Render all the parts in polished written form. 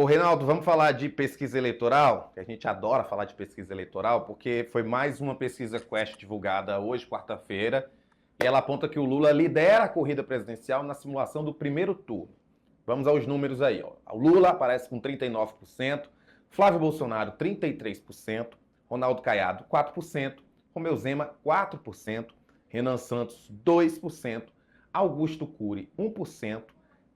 Ô, Reinaldo, vamos falar de pesquisa eleitoral? Que a gente adora falar de pesquisa eleitoral, porque foi mais uma pesquisa Quest divulgada hoje, quarta-feira, e ela aponta que o Lula lidera a corrida presidencial na simulação do primeiro turno. Vamos aos números aí, ó. O Lula aparece com 39%, Flávio Bolsonaro 33%, Ronaldo Caiado 4%, Romeu Zema 4%, Renan Santos 2%, Augusto Cury 1%,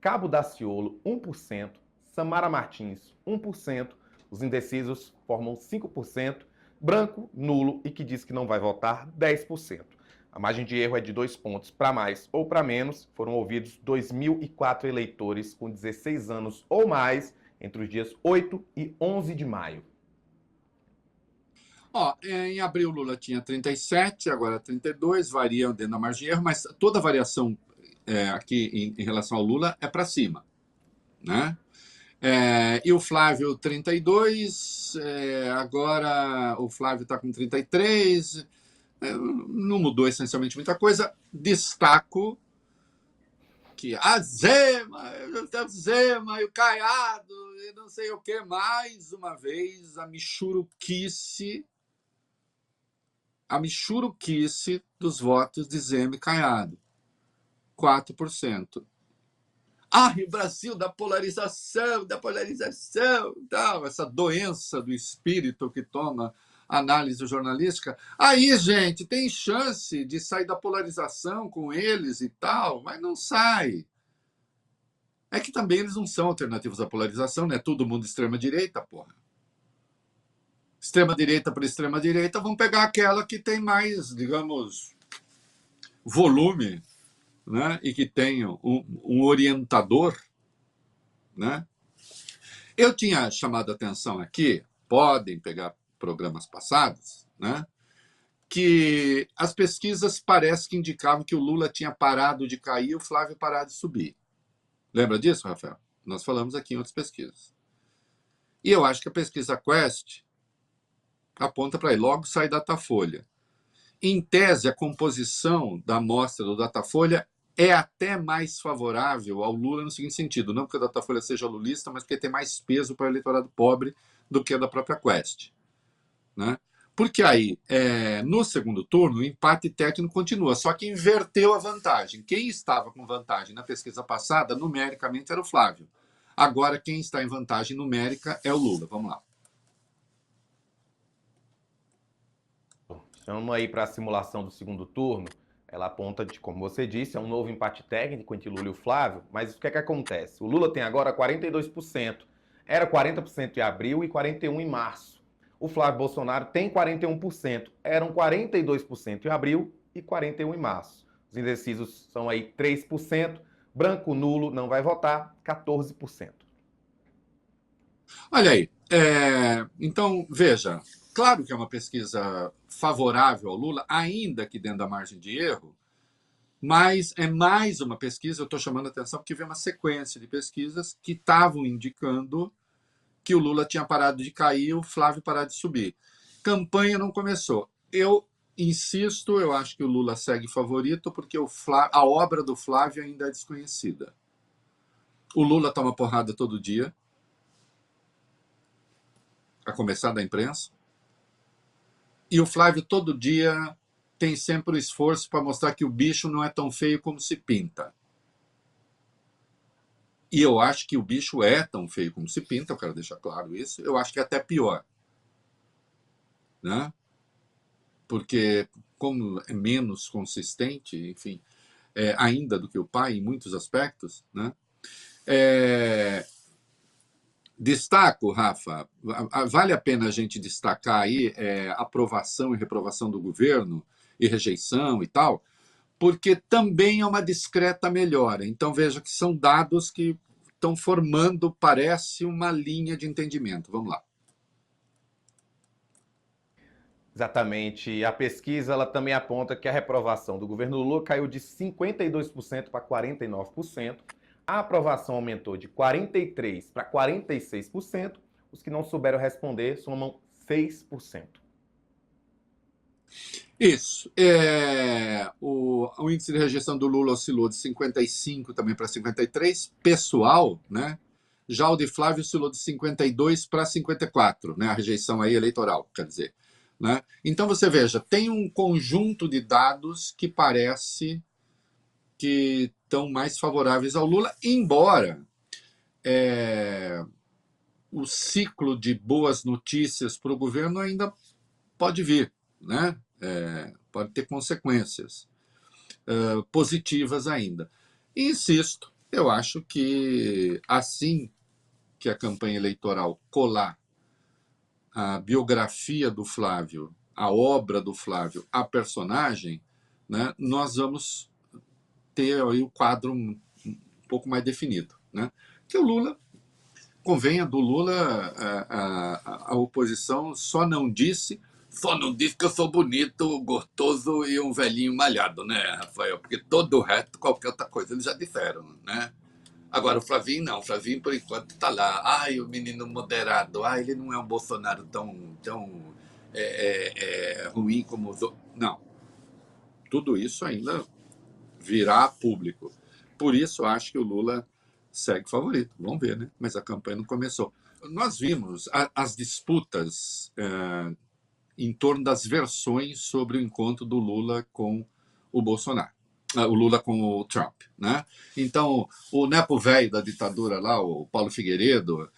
Cabo Daciolo 1%, Samara Martins 1%, os indecisos formam 5%, branco, nulo e que diz que não vai votar 10%. A margem de erro é de 2 pontos para mais ou para menos. Foram ouvidos 2.004 eleitores com 16 anos ou mais entre os dias 8 e 11 de maio. Em abril o Lula tinha 37, agora 32, varia dentro da margem de erro, mas toda variação aqui em relação ao Lula é para cima, né? E o Flávio 32, agora o Flávio está com 33, não mudou essencialmente muita coisa. Destaco que a Zema e o Caiado e não sei o que, mais uma vez a michuruquice dos votos de Zema e Caiado, 4%. O Brasil da polarização, tal, essa doença do espírito que toma análise jornalística. Aí, gente, tem chance de sair da polarização com eles e tal, mas não sai. É que também eles não são alternativos à polarização, né? Todo mundo extrema-direita, porra. Extrema-direita para extrema-direita, vão pegar aquela que tem mais, digamos, volume, né? E que tem um orientador, né? Eu tinha chamado a atenção aqui, podem pegar programas passados, né? Que as pesquisas parece que indicavam que o Lula tinha parado de cair e o Flávio parado de subir. Lembra disso, Rafael? Nós falamos aqui em outras pesquisas. E eu acho que a pesquisa Quest aponta para aí, logo sai Datafolha. Em tese, a composição da amostra do Datafolha é até mais favorável ao Lula no seguinte sentido, não porque a Datafolha seja lulista, mas porque tem mais peso para o eleitorado pobre do que a da própria Quest, né? Porque aí, no segundo turno, o empate técnico continua, só que inverteu a vantagem. Quem estava com vantagem na pesquisa passada, numericamente, era o Flávio. Agora, quem está em vantagem numérica é o Lula. Vamos lá. Vamos aí para a simulação do segundo turno. Ela aponta, como você disse, é um novo empate técnico entre Lula e o Flávio, mas o que é que acontece? O Lula tem agora 42%, era 40% em abril e 41% em março. O Flávio Bolsonaro tem 41%, eram 42% em abril e 41% em março. Os indecisos são aí 3%, branco, nulo, não vai votar, 14%. Olha aí, então, veja, claro que é uma pesquisa favorável ao Lula, ainda que dentro da margem de erro, mas é mais uma pesquisa, eu estou chamando a atenção porque veio uma sequência de pesquisas que estavam indicando que o Lula tinha parado de cair e o Flávio parado de subir. Campanha não começou. Eu insisto, eu acho que o Lula segue favorito porque a obra do Flávio ainda é desconhecida. O Lula toma porrada todo dia, a começar da imprensa, e o Flávio todo dia tem sempre o esforço para mostrar que o bicho não é tão feio como se pinta. E eu acho que o bicho é tão feio como se pinta, eu quero deixar claro isso, eu acho que é até pior, né? Porque como é menos consistente, enfim, ainda do que o pai em muitos aspectos, né? Destaco, Rafa, vale a pena a gente destacar aí aprovação e reprovação do governo e rejeição e tal, porque também é uma discreta melhora. Então veja que são dados que estão formando, parece, uma linha de entendimento. Vamos lá. Exatamente. A pesquisa ela também aponta que a reprovação do governo Lula caiu de 52% para 49%. A aprovação aumentou de 43% para 46%. Os que não souberam responder somam 6%. Isso. O índice de rejeição do Lula oscilou de 55 também para 53. Pessoal, né, Já o de Flávio oscilou de 52 para 54, né? A rejeição aí eleitoral, quer dizer. Né? Então, você veja, tem um conjunto de dados que parece que estão mais favoráveis ao Lula, embora o ciclo de boas notícias para o governo ainda pode vir, né? Pode ter consequências positivas ainda. E insisto, eu acho que assim que a campanha eleitoral colar a biografia do Flávio, a obra do Flávio, a personagem, né, nós vamos ter aí o quadro um pouco mais definido. Né? Que o Lula, convenha, do Lula, a oposição só não disse que eu sou bonito, gostoso e um velhinho malhado, né, Rafael? Porque todo o resto, qualquer outra coisa, eles já disseram, né? Agora, o Flavinho não. O Flavinho, por enquanto, está lá. Ai, o menino moderado. Ai, ele não é um Bolsonaro tão ruim como os outros. Não. Tudo isso ainda virá a público. Por isso, acho que o Lula segue favorito. Vamos ver, né? Mas a campanha não começou. Nós vimos as disputas em torno das versões sobre o encontro do Lula com o Bolsonaro. O Lula com o Trump, né? Então, o nepo velho da ditadura lá, o Paulo Figueiredo,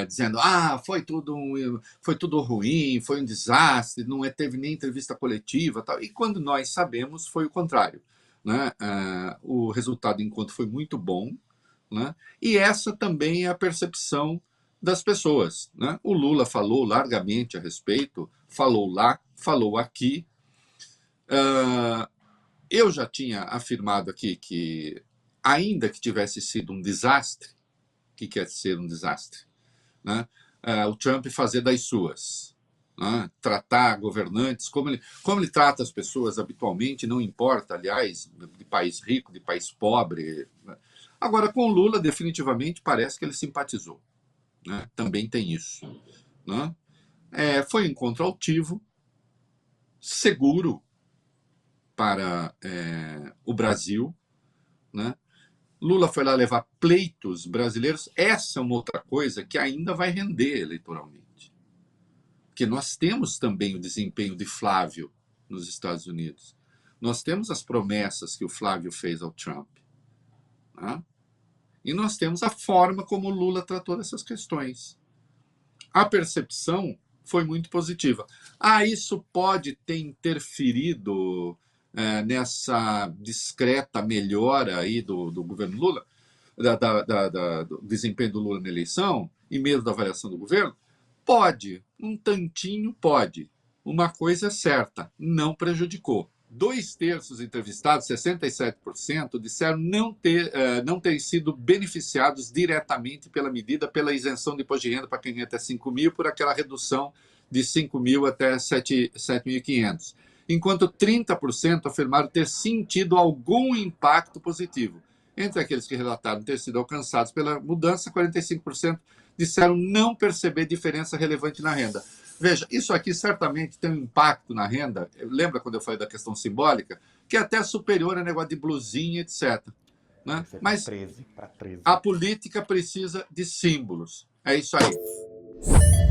dizendo foi tudo ruim, foi um desastre, não teve nem entrevista coletiva, tal. E quando nós sabemos, foi o contrário, né? O resultado do encontro foi muito bom, né? E essa também é a percepção das pessoas, né? O Lula falou largamente a respeito, falou lá, falou aqui. Eu já tinha afirmado aqui que, ainda que tivesse sido um desastre, o que quer ser um desastre? Né? O Trump fazer das suas, né? Tratar governantes como ele trata as pessoas habitualmente, não importa, aliás, de país rico, de país pobre. Né? Agora, com o Lula, definitivamente, parece que ele simpatizou. Né? Também tem isso. Né? Foi um encontro altivo, seguro para o Brasil. Né? Lula foi lá levar pleitos brasileiros. Essa é uma outra coisa que ainda vai render eleitoralmente. Porque nós temos também o desempenho de Flávio nos Estados Unidos. Nós temos as promessas que o Flávio fez ao Trump. Né? E nós temos a forma como o Lula tratou dessas questões. A percepção foi muito positiva. Isso pode ter interferido nessa discreta melhora aí do governo Lula, do desempenho do Lula na eleição, e mesmo da avaliação do governo? Pode, um tantinho pode. Uma coisa é certa, não prejudicou. 2/3 entrevistados, 67%, disseram não ter sido beneficiados diretamente pela medida, pela isenção de imposto de renda para quem ganha até 5 mil, por aquela redução de 5 mil até 7.500. Enquanto 30% afirmaram ter sentido algum impacto positivo. Entre aqueles que relataram ter sido alcançados pela mudança, 45% disseram não perceber diferença relevante na renda. Veja, isso aqui certamente tem um impacto na renda. Lembra quando eu falei da questão simbólica? Que é até superior a negócio de blusinha, etc. Né? Mas 13. a política precisa de símbolos. É isso aí.